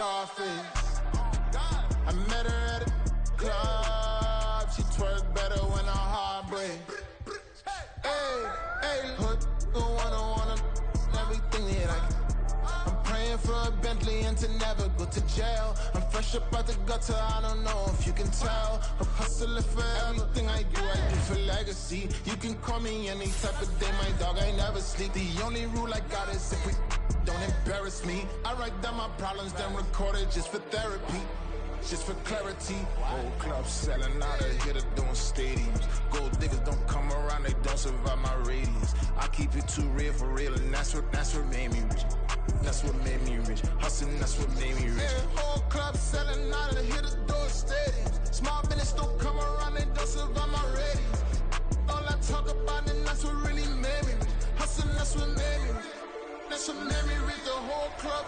Scarface. I met her at a club. She twerk better when her heart breaks. Hey, hood, wanna everything that I can. I'm praying for a Bentley and to never go to jail. I'm fresh up out the gutter, I don't know if you can tell. I'm hustling for everything I do for legacy. You can call me any type of day, my dog, I never sleep. The only rule I got is if we don't embarrass me. I write down my problems, then record it just for therapy. Just for clarity. Whole club selling out of here, doing stadiums. Gold diggers don't come around, they don't survive my radius. I keep it too real for real, and that's what made me rich. That's what made me rich. Hustling, that's what made me rich. Yeah, whole club selling out of here, doing stadiums. Small business don't come around, they don't survive my radius. All I talk about, and that's what really made me rich. Hustling, that's what made me rich. That's what made me rich, the whole club.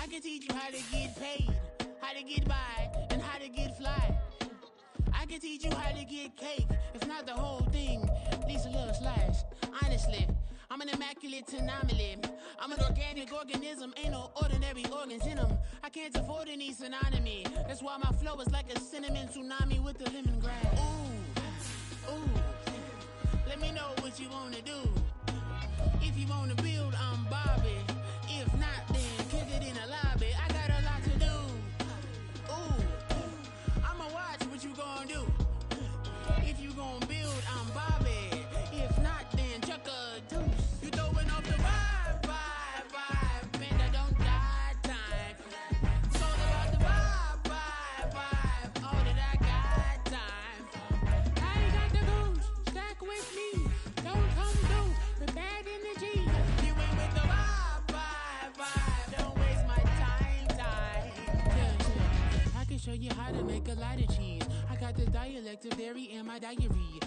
I can teach you how to get paid, how to get by, and how to get fly. I can teach you how to get cake, if not the whole thing, at least a little slice. Honestly, I'm an immaculate anomaly. I'm an organic organism, ain't no ordinary organs in them. I can't afford any synonymy. That's why my flow is like a cinnamon tsunami with the lemongrass. Ooh, ooh. Let me know what you wanna do. If you wanna build, I'm Bobby. If not, then kick it in the lobby. I got a lot to do. Ooh, I'ma watch what you gonna do. If you gonna build, I'm Bobby. If not, then chuck a deuce. You throwing off the vibe, vibe, vibe. And I don't die time. It's all about the vibe, vibe, vibe. All that I got time. I ain't got the goose. Stack with me. Don't come through with bad energy. You ain't with the vibe, vibe, vibe. Don't waste my time, time. Yeah, yeah. I can show show you how to make a lot of cheese. I got the dialect of dairy in my diary.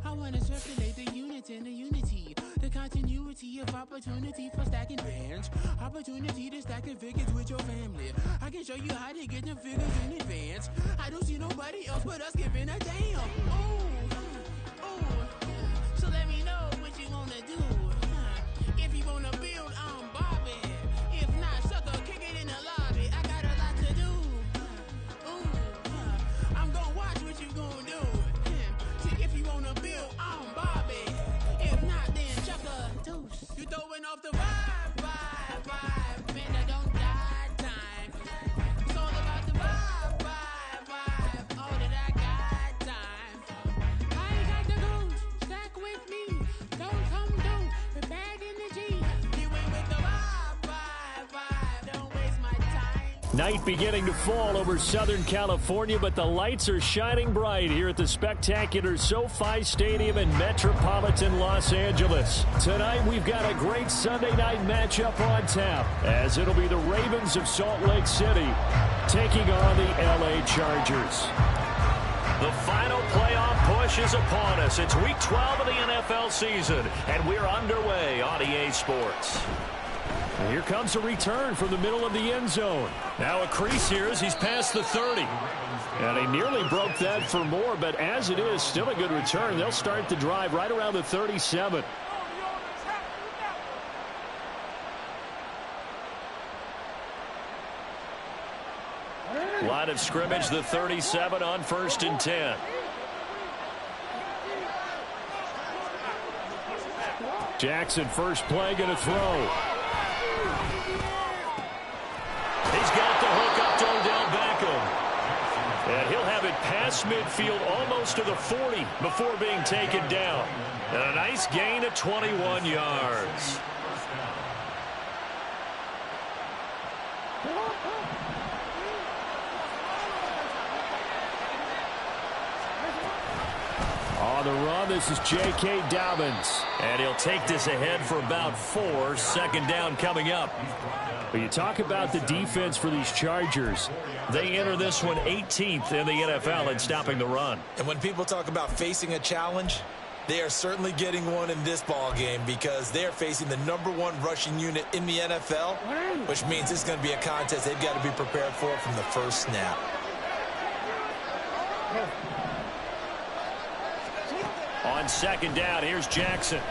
I wanna circulate the units and the unity, the continuity of opportunity for stacking bands, opportunity to stack the figures with your family. I can show you how to get the figures in advance. I don't see nobody else but us giving a damn. So let me know what you wanna do. If you wanna build, I'm Bobby. If not, sucker, kick it in the lobby. I got a lot to do. I'm gonna watch what you gonna do. If you wanna build, I'm Bobby. If not, then chuck a deuce. You throwing off the vibe. Man, I don't die time. It's all about the vibe. All that I got time. I ain't got the goose. Stack with me. Don't come through. We're bad energy. You ain't with the vibe. Don't waste my time. Night beginning to fall over Southern California, but the lights are shining bright here at the spectacular SoFi Stadium in metropolitan Los Angeles. Tonight, we've got a great Sunday night matchup on tap, as it'll be the Ravens of Salt Lake City taking on the LA Chargers. The final playoff push is upon us. It's Week 12 of the NFL season, and we're underway on EA Sports. And here comes a return from the middle of the end zone. Now a crease here as he's past the 30. And he nearly broke that for more, but as it is, still a good return. They'll start the drive right around the 37. Line of scrimmage, the 37 on 1st and 10. Jackson, first play, going to throw. He's got the hook up to Odell Beckham. And he'll have it past midfield almost to the 40 before being taken down. And a nice gain of 21 yards. On the run, this is J.K. Dobbins. And he'll take this ahead for about 4. Second down coming up. But you talk about the defense for these Chargers. They enter this one 18th in the NFL in stopping the run. And when people talk about facing a challenge, they are certainly getting one in this ball game because they're facing the #1 rushing unit in the NFL, which means it's going to be a contest they've got to be prepared for from the first snap. On second down, here's Jackson.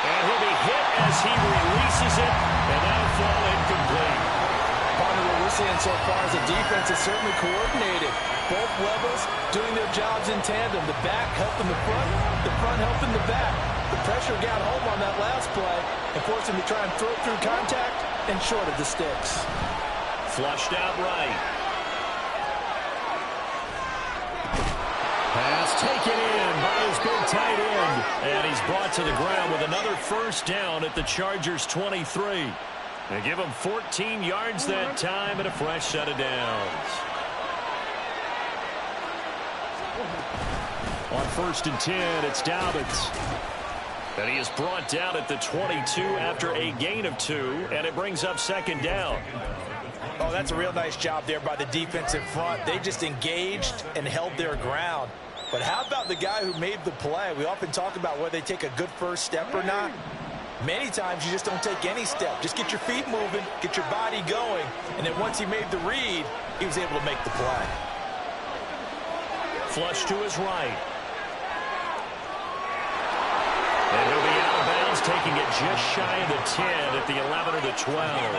And he'll be hit as he releases it, and that'll fall incomplete. Part of what we're seeing so far is the defense is certainly coordinated. Both levels doing their jobs in tandem. The back helping the front helping the back. The pressure got home on that last play and forced him to try and throw through contact and short of the sticks. Flushed out right. Pass taken in by his big tight end. And he's brought to the ground with another first down at the Chargers' 23. They give him 14 yards that time and a fresh set of downs. On 1st and 10, it's Dobbins. And he is brought down at the 22 after a gain of 2, and it brings up second down. Oh, that's a real nice job there by the defensive front. They just engaged and held their ground. But how about the guy who made the play? We often talk about whether they take a good first step or not. Many times you just don't take any step. Just get your feet moving, get your body going, and then once he made the read, he was able to make the play. Flush to his right. And he'll be out of bounds, taking it just shy of the 10 at the 11 or the 12.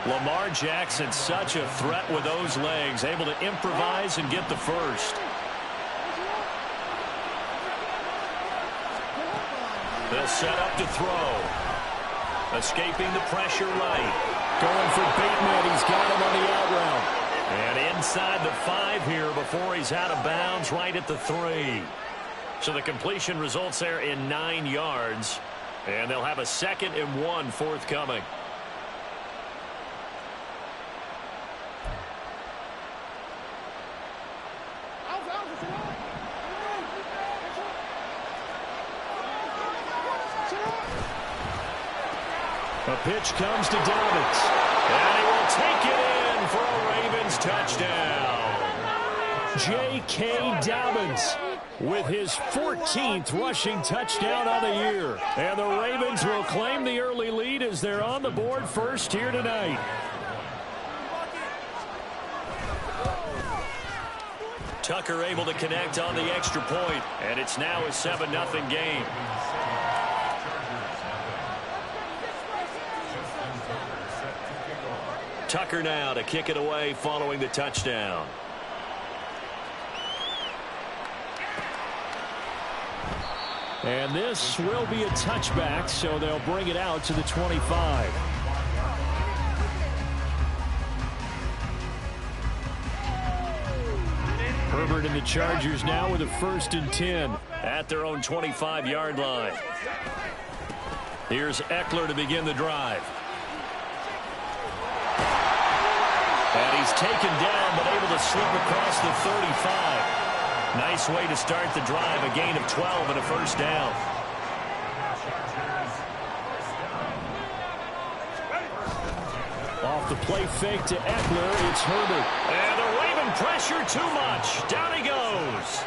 Lamar Jackson, such a threat with those legs, able to improvise and get the first. They'll set up to throw. Escaping the pressure right. Going for Bateman. He's got him on the out route. And inside the 5 here before he's out of bounds right at the 3. So the completion results there in 9 yards. And they'll have a 2nd and 1 forthcoming. A pitch comes to Dobbins, and he will take it in for a Ravens touchdown. J.K. Dobbins with his 14th rushing touchdown on the year. And the Ravens will claim the early lead as they're on the board first here tonight. Tucker able to connect on the extra point, and it's now a 7-0 game. Tucker now to kick it away following the touchdown. And this will be a touchback, so they'll bring it out to the 25. Herbert and the Chargers now with a 1st and 10 at their own 25-yard line. Here's Eckler to begin the drive. And he's taken down, but able to slip across the 35. Nice way to start the drive, a gain of 12 and a 1st down. Off the play fake to Eckler, it's Herbert. And the Raven pressure too much. Down he goes.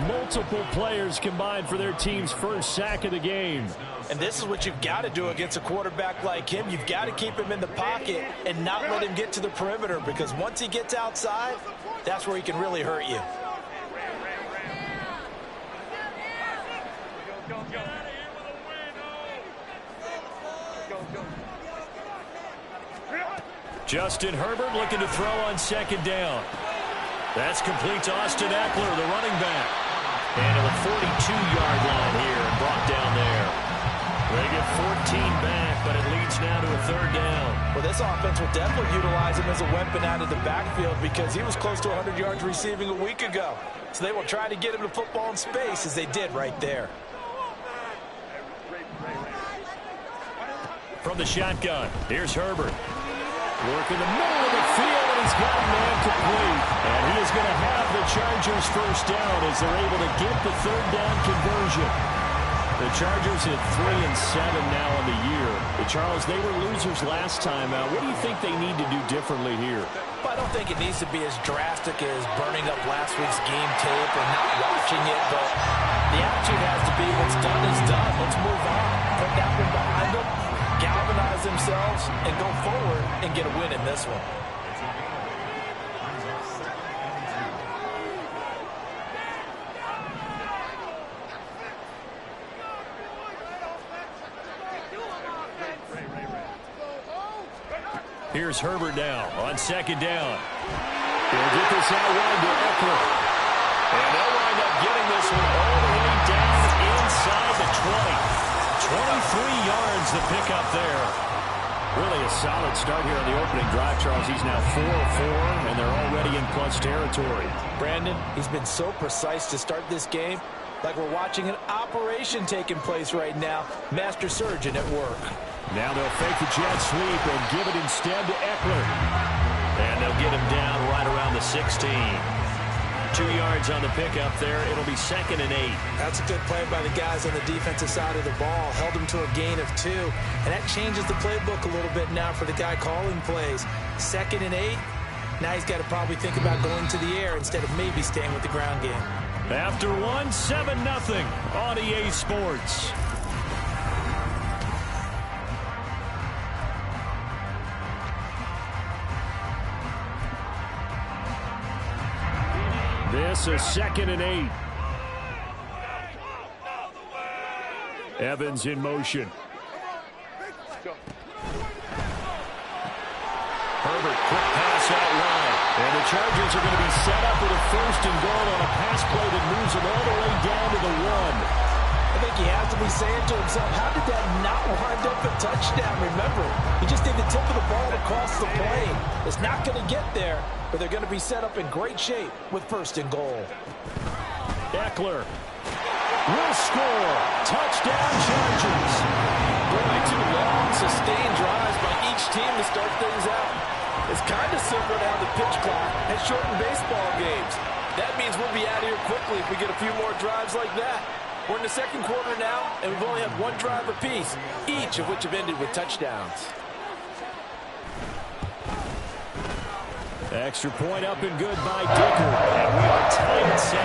Multiple players combined for their team's 1st sack of the game. And this is what you've got to do against a quarterback like him. You've got to keep him in the pocket and not let him get to the perimeter, because once he gets outside, that's where he can really hurt you. Justin Herbert looking to throw on 2nd down. That's complete to Austin Eckler, the running back. And to the 42-yard line here and brought down there. They get 14 back, but it leads now to a 3rd down. Well, this offense will definitely utilize him as a weapon out of the backfield, because he was close to 100 yards receiving a week ago. So they will try to get him the football in space, as they did right there. From the shotgun, here's Herbert. Work in the middle of the field, and he's got a man complete. And he is going to have the Chargers 1st down as they're able to get the 3rd down conversion. The Chargers at 3-7 now on the year. Charles, they were losers last time out. What do you think they need to do differently here? Well, I don't think it needs to be as drastic as burning up last week's game tape or not watching it, but the attitude has to be what's done is done. Let's move on. Put that one behind them, galvanize themselves, and go forward and get a win in this one. Here's Herbert now on 2nd down. He'll get this out wide to Eckler. And they'll wind up getting this one all the way down inside the 20. 23 yards the pickup there. Really a solid start here on the opening drive, Charles. He's now 4-4, and they're already in plus territory. Brandon, he's been so precise to start this game, like we're watching an operation taking place right now. Master surgeon at work. Now they'll fake the jet sweep and give it instead to Eckler. And they'll get him down right around the 16. 2 yards on the pickup there. It'll be 2nd and 8. That's a good play by the guys on the defensive side of the ball. Held him to a gain of 2. And that changes the playbook a little bit now for the guy calling plays. 2nd and 8. Now he's got to probably think about going to the air instead of maybe staying with the ground game. After 7-0 on EA Sports. This is 2nd and 8. Evans in motion. Herbert, quick pass out wide. And the Chargers are going to be set up with a 1st and goal on a pass play that moves them all the way down to the 1. I think he has to be saying to himself, how did that not wind up a touchdown? Remember, he just did the tip of the ball across the plane. It's not going to get there, but they're going to be set up in great shape with 1st and goal. Eckler will score. Touchdown, Chargers. Boy, 2 long, sustained drives by each team to start things out. It's kind of similar to how the pitch clock has shortened baseball games. That means we'll be out of here quickly if we get a few more drives like that. We're in the second quarter now, and we've only had one drive apiece, each of which have ended with touchdowns. Extra point up and good by Dicker. And we are tied at 7.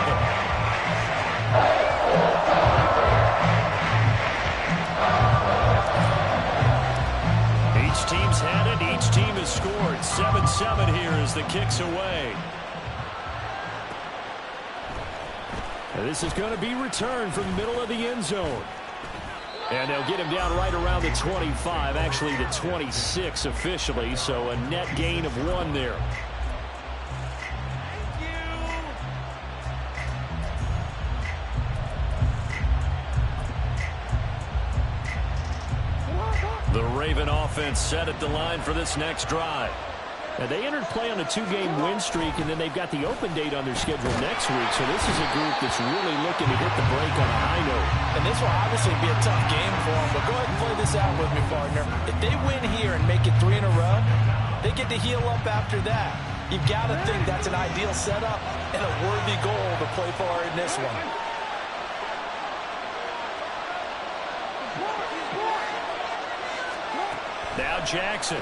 Each team's had it. Each team has scored. 7-7 here as the kick's away. And this is going to be returned from the middle of the end zone. And they'll get him down right around the 25, actually the 26 officially, so a net gain of 1 there. The Raven offense set at the line for this next drive. Now, they entered play on a 2-game win streak, and then they've got the open date on their schedule next week. So this is a group that's really looking to hit the break on a high note. And this will obviously be a tough game for them, but go ahead and play this out with me, partner. If they win here and make it 3 in a row, they get to heal up after that. You've got to think that's an ideal setup and a worthy goal to play for in this one. Now Jackson.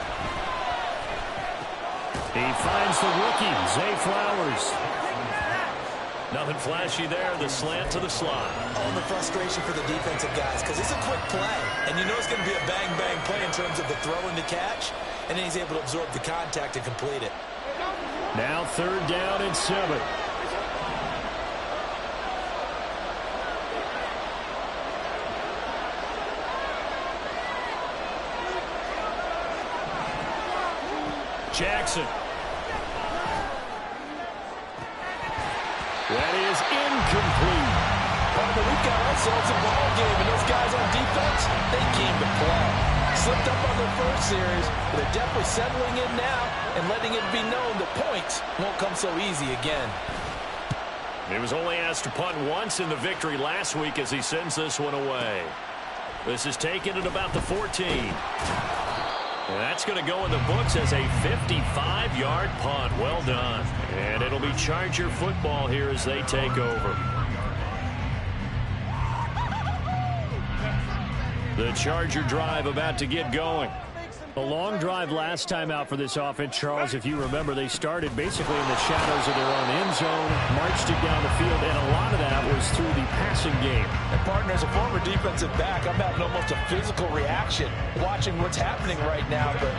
He finds the rookie, Zay Flowers. Nothing flashy there, the slant to the slot. Oh, the frustration for the defensive guys, because it's a quick play, and you know it's going to be a bang-bang play in terms of the throw and the catch, and then he's able to absorb the contact and complete it. Now 3rd down and 7. Jackson. That is incomplete. Partner, we've got ourselves a ball game, and those guys on defense, they came to play. Slipped up on their first series, but they're definitely settling in now and letting it be known the points won't come so easy again. He was only asked to punt once in the victory last week as he sends this one away. This is taken at about the 14. And that's going to go in the books as a 55-yard punt. Well done. And it'll be Charger football here as they take over. The Charger drive about to get going. A long drive last time out for this offense, Charles. If you remember, they started basically in the shadows of their own end zone, marched it down the field, and a lot of that was through the passing game. And partner, as a former defensive back, I'm having almost a physical reaction watching what's happening right now. But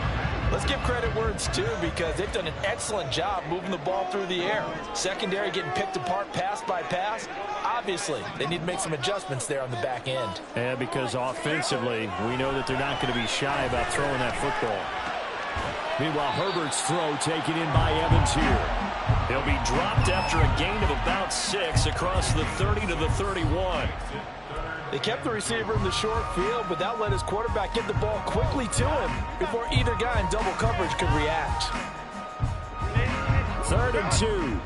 let's give credit where it's due, because they've done an excellent job moving the ball through the air. Secondary getting picked apart pass by pass. Obviously, they need to make some adjustments there on the back end. Yeah, because offensively, we know that they're not going to be shy about throwing that football. Meanwhile, Herbert's throw taken in by Evans here. He'll be dropped after a gain of about 6 across the 30 to the 31. They kept the receiver in the short field, but that let his quarterback get the ball quickly to him before either guy in double coverage could react. 3rd and 2.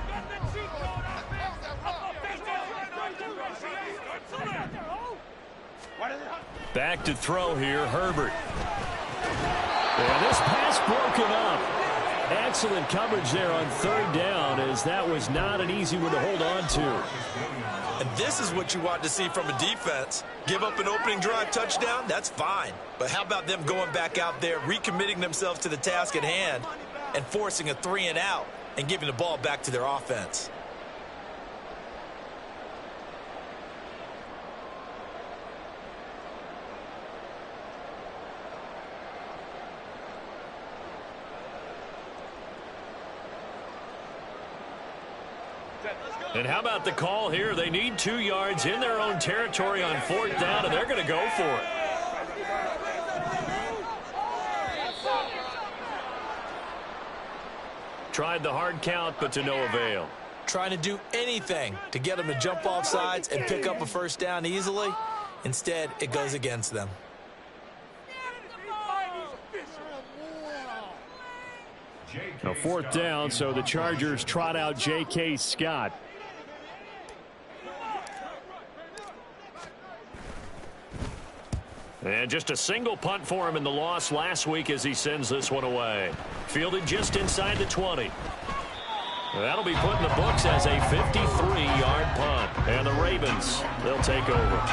Back to throw here, Herbert. And this pass broken up. Excellent coverage there on 3rd down, as that was not an easy one to hold on to. And this is what you want to see from a defense. Give up an opening drive touchdown, that's fine. But how about them going back out there, recommitting themselves to the task at hand, and forcing a 3-and-out and giving the ball back to their offense? And how about the call here? They need 2 yards in their own territory on 4th down, and they're going to go for it. Tried the hard count, but to no avail. Trying to do anything to get them to jump off sides and pick up a 1st down easily. Instead, it goes against them. Now 4th down, so the Chargers trot out J.K. Scott. And just a single punt for him in the loss last week as he sends this one away. Fielded just inside the 20. That'll be put in the books as a 53-yard punt. And the Ravens, they'll take over.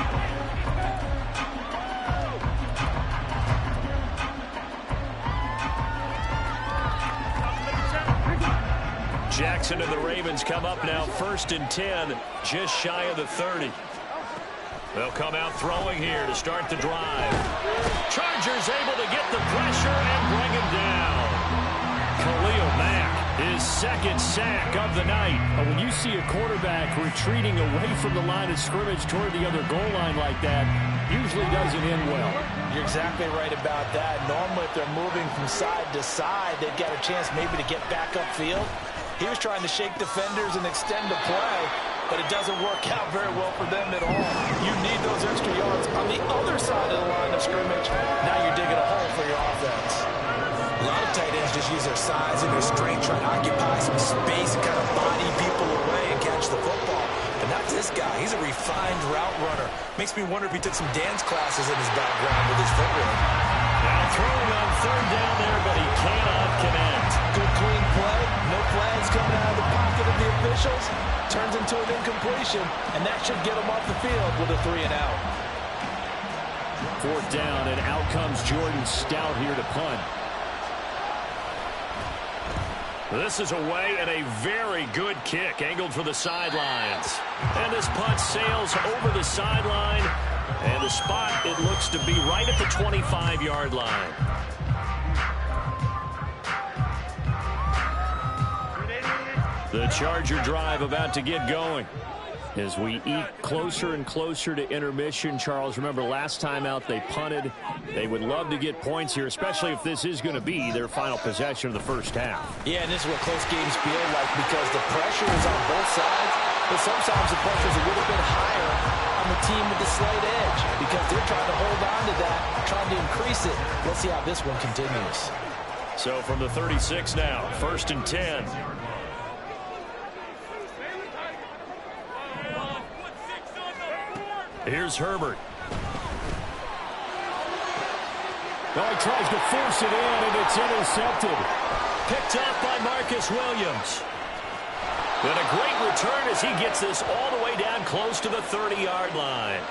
Jackson and the Ravens come up now 1st and 10, just shy of the 30. They'll come out throwing here to start the drive. Chargers able to get the pressure and bring him down. Khalil Mack, his 2nd sack of the night. When you see a quarterback retreating away from the line of scrimmage toward the other goal line like that, usually doesn't end well. You're exactly right about that. Normally, if they're moving from side to side, they've got a chance maybe to get back upfield. He was trying to shake defenders and extend the play, but it doesn't work out very well for them at all. You need those extra yards on the other side of the line of scrimmage. Now you're digging a hole for your offense. A lot of tight ends just use their size and their strength, trying to occupy some space and kind of body people away and catch the football. But not this guy. He's a refined route runner. Makes me wonder if he took some dance classes in his background with his footwork. Now throwing on 3rd down there, but he cannot connect. Good clean play. No flags coming out of the pocket of the officials. Turns into an incompletion, and that should get him off the field with a 3-and-out. 4th down, and out comes Jordan Stout here to punt. This is away and a very good kick, angled for the sidelines. And this punt sails over the sideline, and the spot, it looks to be right at the 25-yard line. The Charger drive about to get going. As we eke closer and closer to intermission, Charles, remember last time out they punted. They would love to get points here, especially if this is going to be their final possession of the first half. Yeah, and this is what close games feel like because the pressure is on both sides, but sometimes the pressure is a little bit higher on the team with the slight edge because they're trying to hold on to that, trying to increase it. Let's see how this one continues. So from the 36 now, 1st and 10. Here's Herbert. Oh, he tries to force it in, and it's intercepted. Picked up by Marcus Williams. And a great return as he gets this all the way down close to the 30-yard line.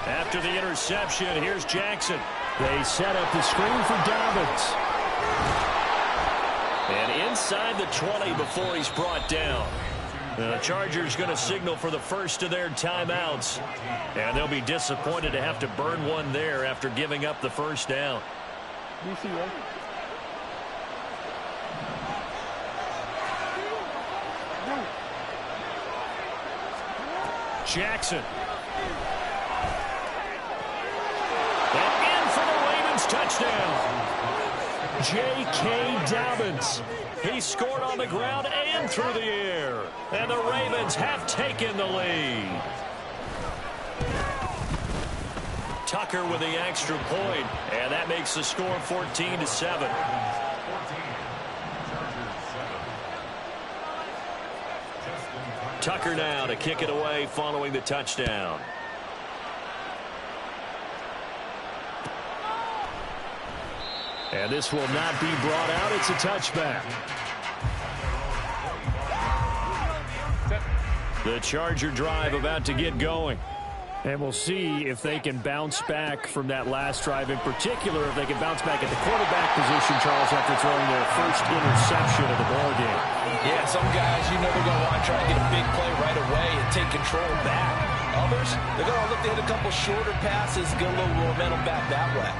After the interception, here's Jackson. They set up the screen for Dobbins. And inside the 20 before he's brought down. The Chargers going to signal for the first of their timeouts. And they'll be disappointed to have to burn one there after giving up the first down. Jackson. Touchdown. J.K. Dobbins. He scored on the ground and through the air. And the Ravens have taken the lead. Tucker with the extra point. And that makes the score 14-7. Tucker now to kick it away following the touchdown. And this will not be brought out. It's a touchback. The Charger drive about to get going. And we'll see if they can bounce back from that last drive. In particular, if they can bounce back at the quarterback position, Charles, after throwing their first interception of the ballgame. Yeah, some guys, you know they're going to want to try and get a big play right away and take control back. Others, they're going to look to hit a couple shorter passes, get a little momentum back that way.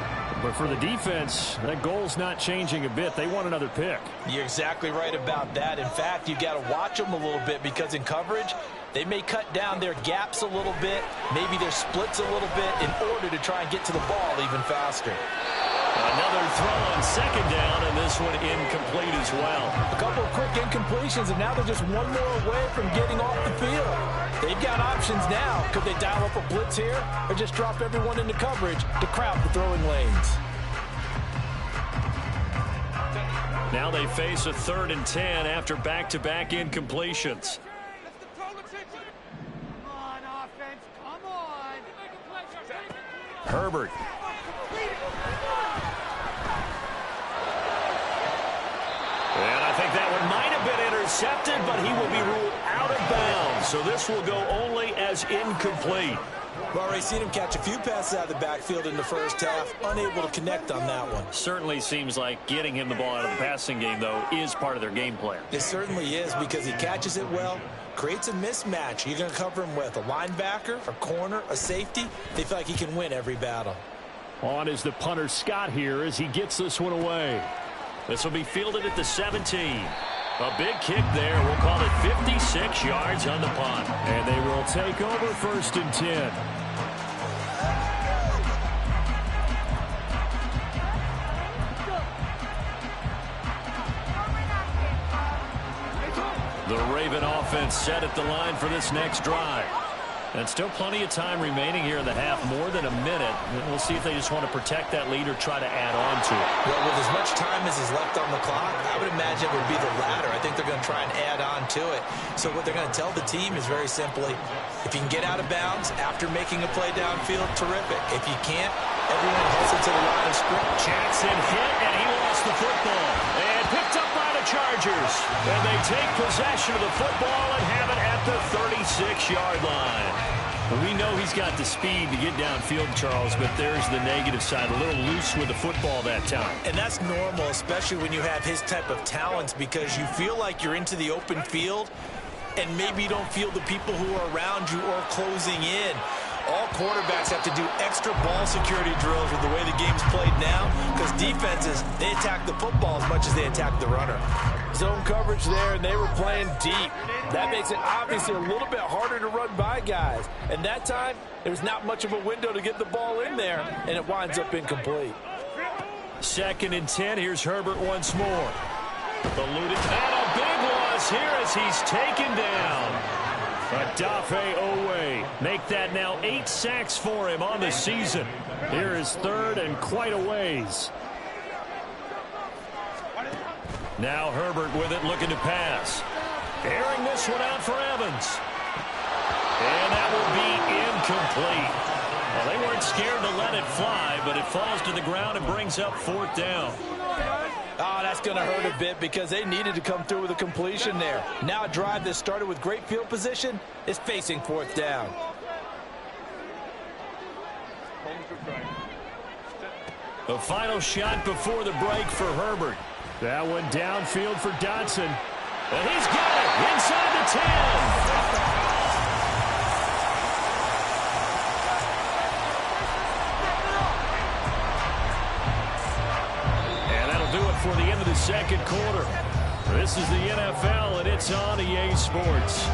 But for the defense, that goal's not changing a bit. They want another pick. You're exactly right about that. In fact, you got to watch them a little bit because in coverage, they may cut down their gaps a little bit, maybe their splits a little bit in order to try and get to the ball even faster. Another throw on second down, and this one incomplete as well. A couple of quick incompletions, and now they're just one more away from getting off the field. They've got options now. Could they dial up a blitz here or just drop everyone into coverage to crowd the throwing lanes? Now they face a 3rd and 10 after back-to-back incompletions. Herbert. And I think that one might have been intercepted, but he will be ruled out of bounds. So this will go only as incomplete. We've already seen him catch a few passes out of the backfield in the first half, unable to connect on that one. Certainly seems like getting him the ball out of the passing game, though, is part of their game plan. It certainly is, because he catches it well, creates a mismatch. You're going to cover him with a linebacker, a corner, a safety. They feel like he can win every battle. On is the punter Scott here as he gets this one away. This will be fielded at the 17. A big kick there. We'll call it 56 yards on the punt. And they will take over 1st and 10. The Raven offense set at the line for this next drive. And still plenty of time remaining here in the half, more than a minute. We'll see if they just want to protect that lead or try to add on to it. Well, with as much time as is left on the clock, I would imagine it would be the latter. I think they're going to try and add on to it. So what they're going to tell the team is very simply, if you can get out of bounds after making a play downfield, terrific. If you can't, everyone hustle to the line of scrimmage. Jackson hit, and he lost the football. And picked up by the Chargers. And they take possession of the football and have it at the 36-yard line. We know he's got the speed to get downfield, Charles, but there's the negative side. A little loose with the football that time. And that's normal, especially when you have his type of talents, because you feel like you're into the open field, and maybe you don't feel the people who are around you or closing in. All quarterbacks have to do extra ball security drills with the way the game's played now, because defenses, they attack the football as much as they attack the runner. Zone coverage there, and they were playing deep. That makes it obviously a little bit harder to run by guys. And that time, there's not much of a window to get the ball in there, and it winds up incomplete. 2nd and 10. Here's Herbert once more. Eluded, and a big loss here as he's taken down. Odafe Oweh. Make that now 8 sacks for him on the season. Here is 3rd and quite a ways. Now Herbert with it, looking to pass. Airing this one out for Evans. And that will be incomplete. Well, they weren't scared to let it fly, but it falls to the ground and brings up 4th down. Oh, that's going to hurt a bit because they needed to come through with a completion there. Now a drive that started with great field position is facing 4th down. The final shot before the break for Herbert. That one downfield for Dotson. And he's got it inside the 10. For the end of the 2nd quarter. This is the NFL, and it's on EA Sports.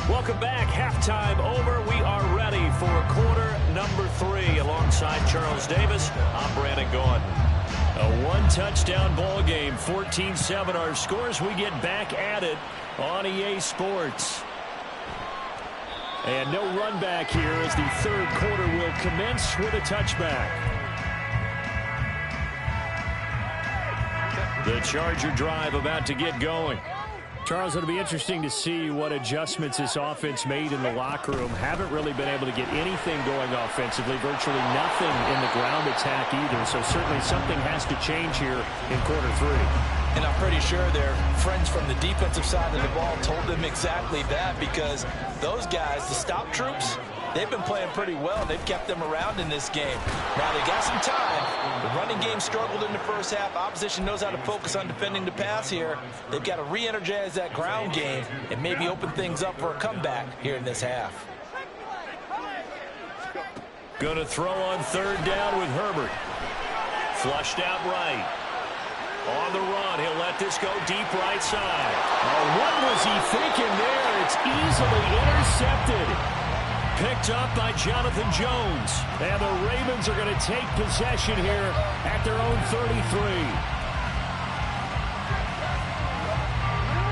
Welcome back. Halftime over. We are ready for quarter number 3. Alongside Charles Davis, I'm Brandon Gaudin. A one-touchdown ball game, 14-7 our scores. We get back at it on EA Sports. And no run back here as the 3rd quarter will commence with a touchback. The Charger drive about to get going. Charles, it'll be interesting to see what adjustments this offense made in the locker room. Haven't really been able to get anything going offensively, virtually nothing in the ground attack either. So certainly something has to change here in quarter 3. And I'm pretty sure their friends from the defensive side of the ball told them exactly that, because those guys, the stop troops, they've been playing pretty well. They've kept them around in this game. Now, they got some time. The running game struggled in the first half. Opposition knows how to focus on defending the pass here. They've got to re-energize that ground game and maybe open things up for a comeback here in this half. Going to throw on 3rd down with Herbert. Flushed out right. On the run, he'll let this go deep right side. Oh, what was he thinking there? It's easily intercepted. Picked up by Jonathan Jones. And the Ravens are going to take possession here at their own 33.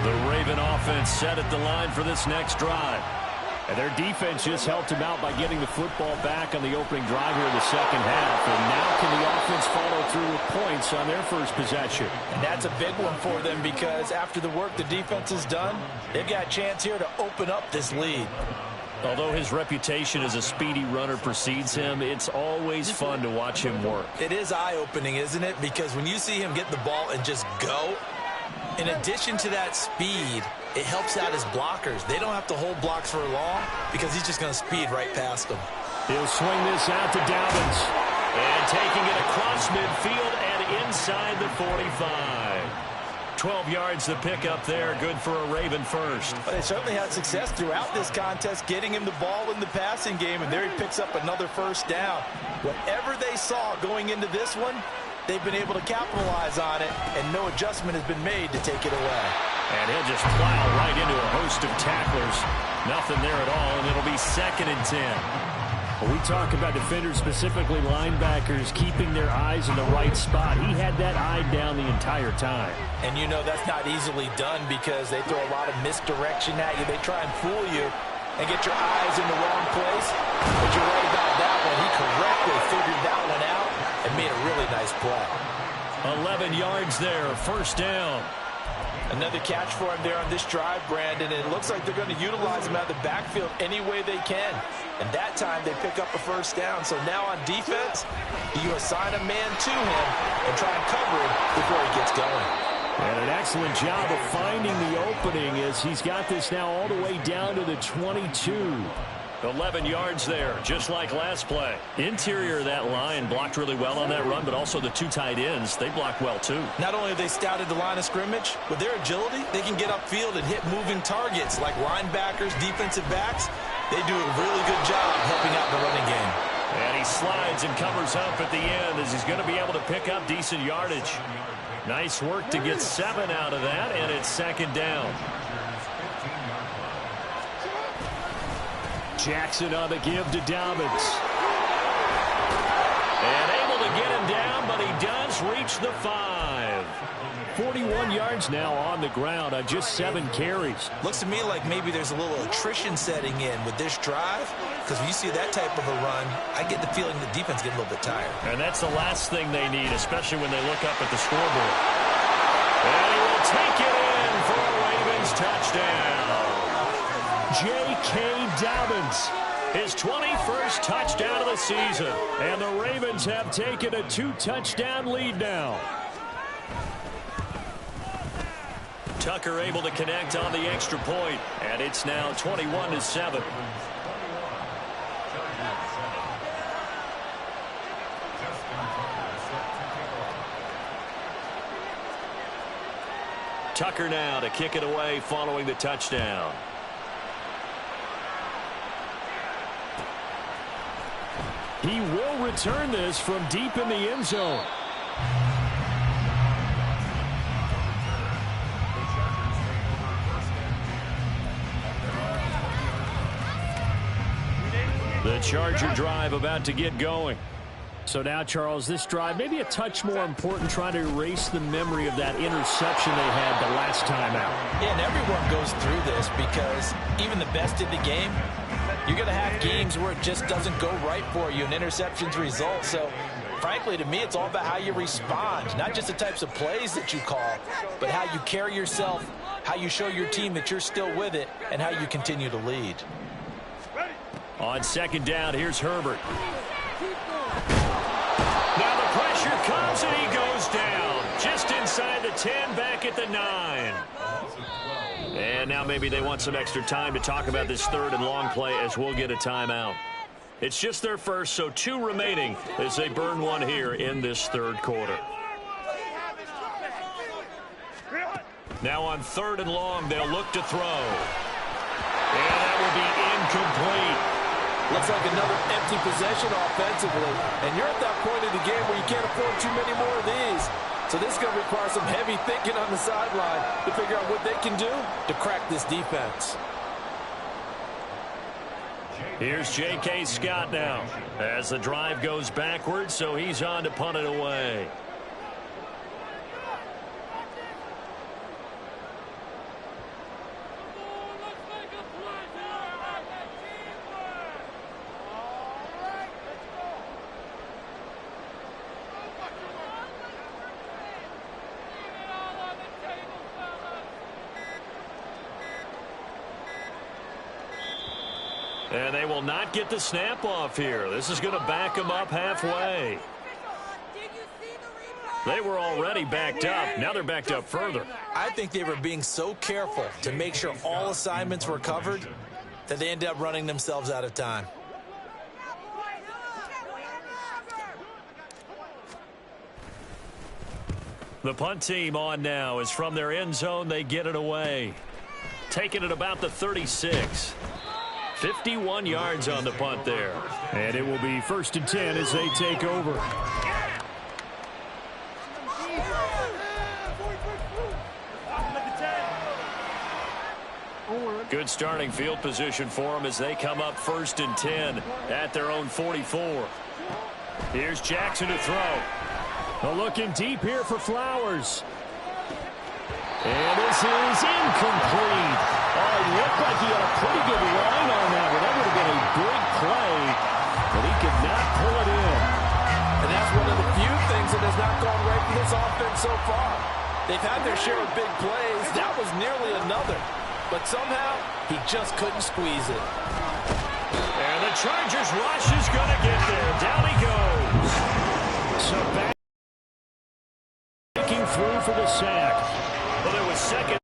The Raven offense set at the line for this next drive. And their defense just helped him out by getting the football back on the opening drive here in the second half. And now can the offense follow through with points on their first possession? And that's a big one for them because after the work the defense has done, they've got a chance here to open up this lead. Although his reputation as a speedy runner precedes him, it's always fun to watch him work. It is eye-opening, isn't it? Because when you see him get the ball and just go, in addition to that speed, it helps out his blockers. They don't have to hold blocks for long because he's just going to speed right past them. He'll swing this out to Dobbins. And taking it across midfield and inside the 45. 12 yards to pick up there. Good for a Raven first. But they certainly had success throughout this contest getting him the ball in the passing game, and there he picks up another first down. Whatever they saw going into this one, they've been able to capitalize on it, and no adjustment has been made to take it away. And he'll just plow right into a host of tacklers. Nothing there at all, and it'll be 2nd and 10. When we talk about defenders, specifically linebackers, keeping their eyes in the right spot, he had that eye down the entire time. And you know that's not easily done because they throw a lot of misdirection at you. They try and fool you and get your eyes in the wrong place. But you're right about that one. He correctly figured that one out and made a really nice play. 11 yards there, first down. Another catch for him there on this drive, Brandon. And it looks like they're going to utilize him out of the backfield any way they can. And that time they pick up a first down. So now on defense, you assign a man to him and try and cover him before he gets going. And an excellent job of finding the opening as he's got this now all the way down to the 22. 11 yards there, just like last play. Interior of that line blocked really well on that run, but also the 2 tight ends, they blocked well too. Not only have they scouted the line of scrimmage, with their agility, they can get upfield and hit moving targets like linebackers, defensive backs. They do a really good job helping out the running game. And he slides and covers up at the end as he's going to be able to pick up decent yardage. Nice work to get 7 out of that, and it's 2nd down. Jackson on the give to Dobbins. And able to get him down, but he does reach the 5. 41 yards now on the ground on just 7 carries. Looks to me like maybe there's a little attrition setting in with this drive, because when you see that type of a run, I get the feeling the defense gets a little bit tired. And that's the last thing they need, especially when they look up at the scoreboard. And he will take it in for a Ravens touchdown. J.K. Dobbins, his 21st touchdown of the season. And the Ravens have taken a 2-touchdown lead now. Tucker able to connect on the extra point, and it's now 21-7. Tucker now to kick it away following the touchdown. He will return this from deep in the end zone. The Charger drive about to get going. So now, Charles, this drive maybe a touch more important, trying to erase the memory of that interception they had the last time out. Yeah, and everyone goes through this because even the best in the game, you're going to have games where it just doesn't go right for you and interceptions result. So, frankly, to me, it's all about how you respond, not just the types of plays that you call, but how you carry yourself, how you show your team that you're still with it, and how you continue to lead. On 2nd down, here's Herbert. Now the pressure comes and he goes down. Just inside the 10, back at the 9. And now maybe they want some extra time to talk about this 3rd and long play as we'll get a timeout. It's just their first, so 2 remaining as they burn one here in this 3rd quarter. Now on 3rd and long, they'll look to throw. And that will be incomplete. Looks like another empty possession offensively. And you're at that point in the game where you can't afford too many more of these. So this is going to require some heavy thinking on the sideline to figure out what they can do to crack this defense. Here's J.K. Scott now as the drive goes backwards, so he's on to punt it away. And they will not get the snap off here. This is going to back them up halfway. They were already backed up. Now they're backed up further. I think they were being so careful to make sure all assignments were covered that they ended up running themselves out of time. The punt team on now is from their end zone. They get it away. Taking it about the 36. 51 yards on the punt there. And it will be 1st and 10 as they take over. Good starting field position for them as they come up 1st and 10 at their own 44. Here's Jackson to throw. Looking deep here for Flowers. And this is incomplete. Oh, it looked like he had a pretty good line on that one. That would have been a big play, but he could not pull it in. And that's one of the few things that has not gone right for this offense so far. They've had their share of big plays. That was nearly another. But somehow, he just couldn't squeeze it. And the Chargers rush is going to get there. Down he goes. So back breaking through for the sack. Well, there was second.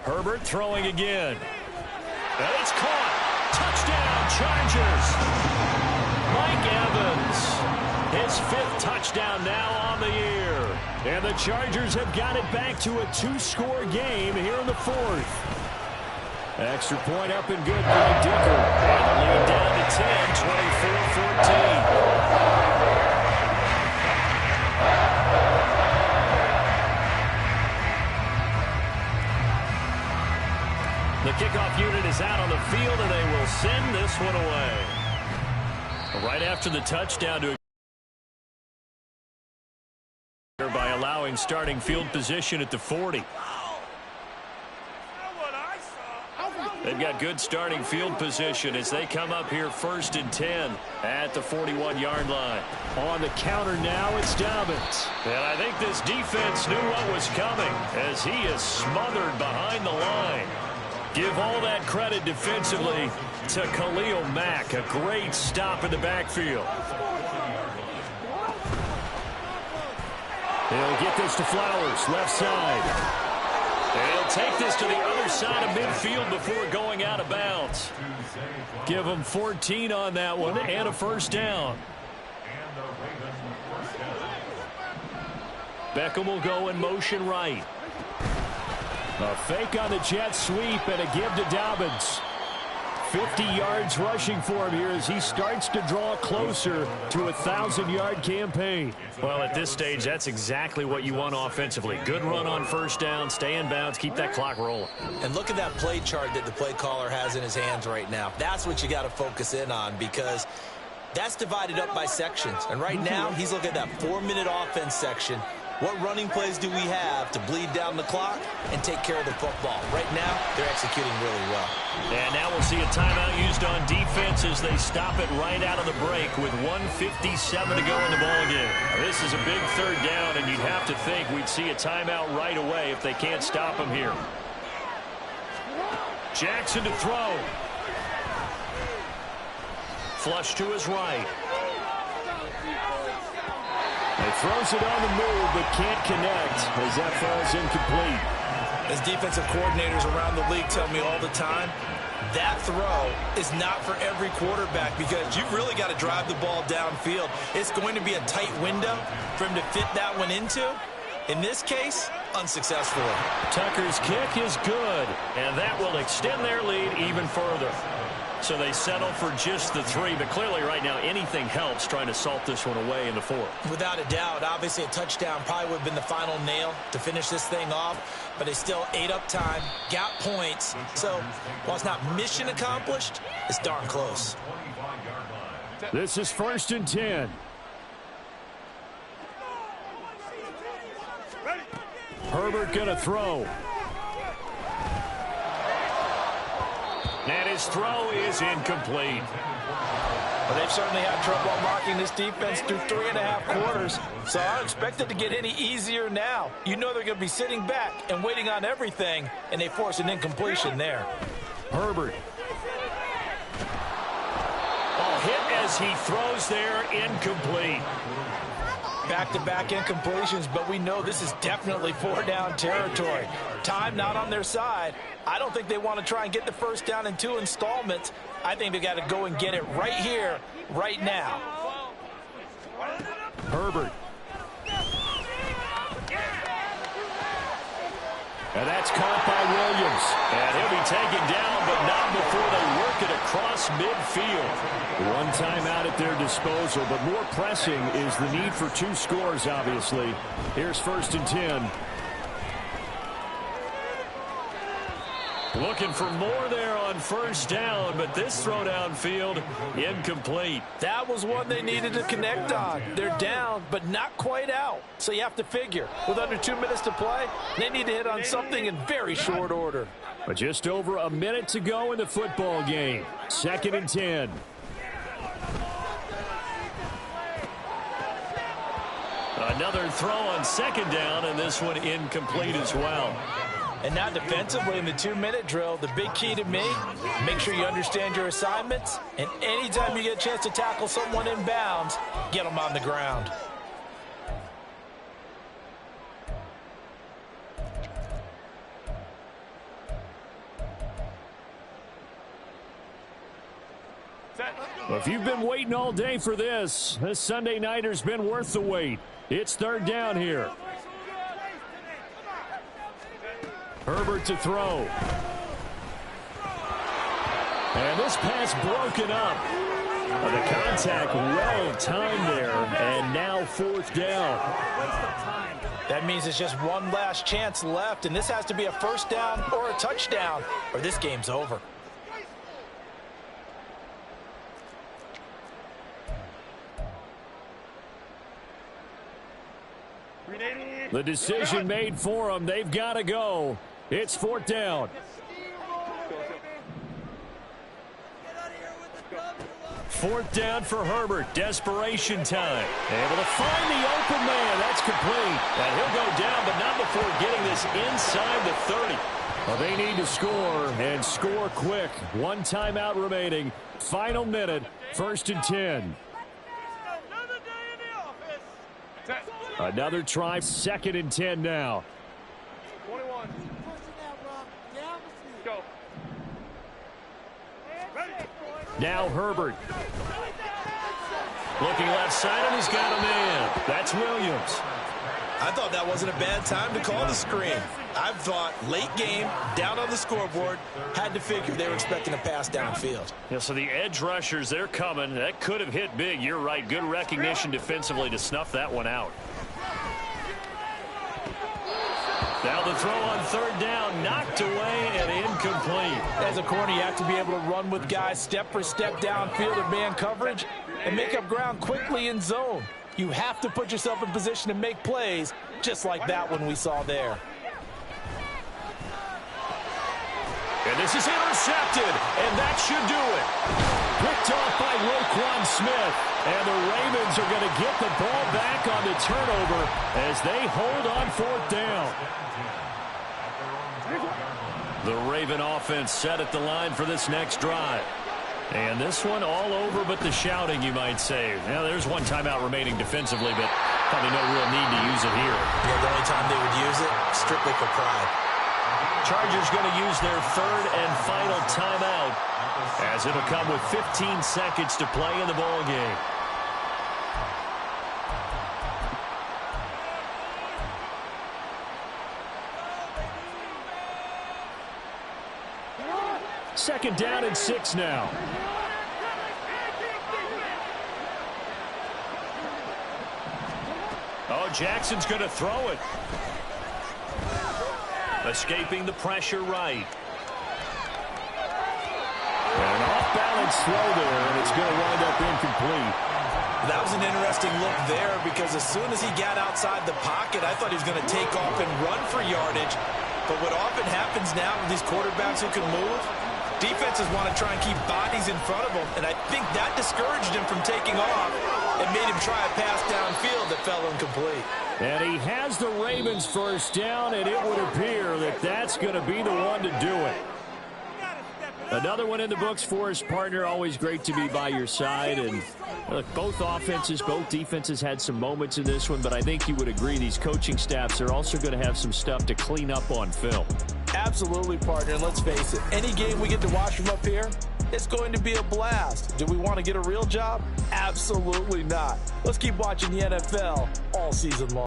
Herbert throwing again. And it's caught. Touchdown, Chargers. Mike Evans, his 5th touchdown now on the year. And the Chargers have got it back to a 2-score game here in the 4th. Extra point up and good by Dicker. And the lead down to 10, 24-14. The kickoff unit is out on the field, and they will send this one away. Right after the touchdown to by allowing starting field position at the 40. They've got good starting field position as they come up here 1st and 10 at the 41-yard line. On the counter now, it's Dobbins. And I think this defense knew what was coming as he is smothered behind the line. Give all that credit defensively to Khalil Mack. A great stop in the backfield. He'll get this to Flowers, left side. And he'll take this to the other side of midfield before going out of bounds. Give him 14 on that one and a 1st down. Beckham will go in motion right. A fake on the jet sweep and a give to Dobbins. 50 yards rushing for him here as he starts to draw closer to a 1,000-yard campaign. Well, at this stage, that's exactly what you want offensively. Good run on 1st down, stay in bounds, keep that clock rolling. And look at that play chart that the play caller has in his hands right now. That's what you got to focus in on because that's divided up by sections. And right now, he's looking at that 4-minute offense section. What running plays do we have to bleed down the clock and take care of the football? Right now, they're executing really well. And now we'll see a timeout used on defense as they stop it right out of the break with 1:57 to go in the ballgame. This is a big 3rd down, and you'd have to think we'd see a timeout right away if they can't stop him here. Jackson to throw. Flush to his right. He throws it on the move, but can't connect as that falls incomplete. As defensive coordinators around the league tell me all the time, that throw is not for every quarterback because you've really got to drive the ball downfield. It's going to be a tight window for him to fit that one into. In this case, unsuccessfully. Tucker's kick is good, and that will extend their lead even further. So they settle for just the 3, but clearly right now anything helps trying to salt this one away in the 4th. Without a doubt, obviously a touchdown probably would have been the final nail to finish this thing off, but they still ate up time, got points. So while it's not mission accomplished, it's darn close. This is 1st and 10. Herbert gonna throw. And his throw is incomplete. Well, they've certainly had trouble unlocking this defense through 3.5 quarters, so I don't expect it to get any easier now. You know they're going to be sitting back and waiting on everything, and they force an incompletion there. Herbert. Oh, hit as he throws there, incomplete. Back-to-back incompletions, but we know this is definitely 4-down territory. Time not on their side. I don't think they want to try and get the 1st down in 2 installments. I think they got to go and get it right here, right now. Herbert. And that's caught by Williams. And he'll be taken down, but not before they work it across midfield. One timeout at their disposal, but more pressing is the need for 2 scores, obviously. Here's 1st and 10. Looking for more there on 1st down, but this throw downfield, incomplete. That was one they needed to connect on. They're down, but not quite out. So you have to figure, with under 2 minutes to play, they need to hit on something in very short order. But just over a minute to go in the football game. 2nd and 10. Another throw on 2nd down, and this one incomplete as well. And now defensively in the 2-minute drill, the big key to me, make sure you understand your assignments. And anytime you get a chance to tackle someone in bounds, get them on the ground. Well, if you've been waiting all day for this Sunday nighter's been worth the wait. It's third down here. Herbert to throw. And this pass broken up. The contact well timed there, and now fourth down. That means it's just one last chance left, and this has to be a first down or a touchdown, or this game's over. The decision made for them. They've got to go. It's fourth down. Fourth down for Herbert. Desperation time. Able to find the open man. That's complete. And he'll go down, but not before getting this inside the 30. Well, they need to score, and score quick. One timeout remaining. Final minute. First and 10. Another try. Second and 10 now. 21. Go. Now Herbert. Looking left side, and he's got a man. That's Williams. I thought that wasn't a bad time to call the screen. I've thought late game, down on the scoreboard, had to figure they were expecting a pass downfield. Yeah, so the edge rushers, they're coming. That could have hit big. You're right. Good recognition defensively to snuff that one out. Now the throw on third down, knocked away and incomplete. As a corner, you have to be able to run with guys step for step downfield in man coverage and make up ground quickly in zone. You have to put yourself in position to make plays, just like that one we saw there. And this is intercepted, and that should do it. Picked off by Roquan Smith, and the Ravens are going to get the ball back on the turnover as they hold on fourth down. The Raven offense set at the line for this next drive. And this one all over but the shouting, you might say. Now, there's one timeout remaining defensively, but probably no real need to use it here. Yeah, the only time they would use it, strictly for pride. Chargers going to use their third and final timeout as it'll come with 15 seconds to play in the ball game. Second down and 6 now. Oh, Jackson's going to throw it. Escaping the pressure right. And an off-balance throw there, and it's going to wind up incomplete. That was an interesting look there because as soon as he got outside the pocket, I thought he was going to take off and run for yardage. But what often happens now with these quarterbacks who can move, defenses want to try and keep bodies in front of them, and I think that discouraged him from taking off and made him try a pass downfield that fell incomplete. And he has the Ravens first down, and it would appear that that's going to be the one to do it. Another one in the books for his partner. Always great to be by your side. And look, both offenses, both defenses had some moments in this one, but I think you would agree these coaching staffs are also going to have some stuff to clean up on film. Absolutely, partner. And let's face it, any game we get to watch from up here, it's going to be a blast. Do we want to get a real job? Absolutely not. Let's keep watching the NFL all season long.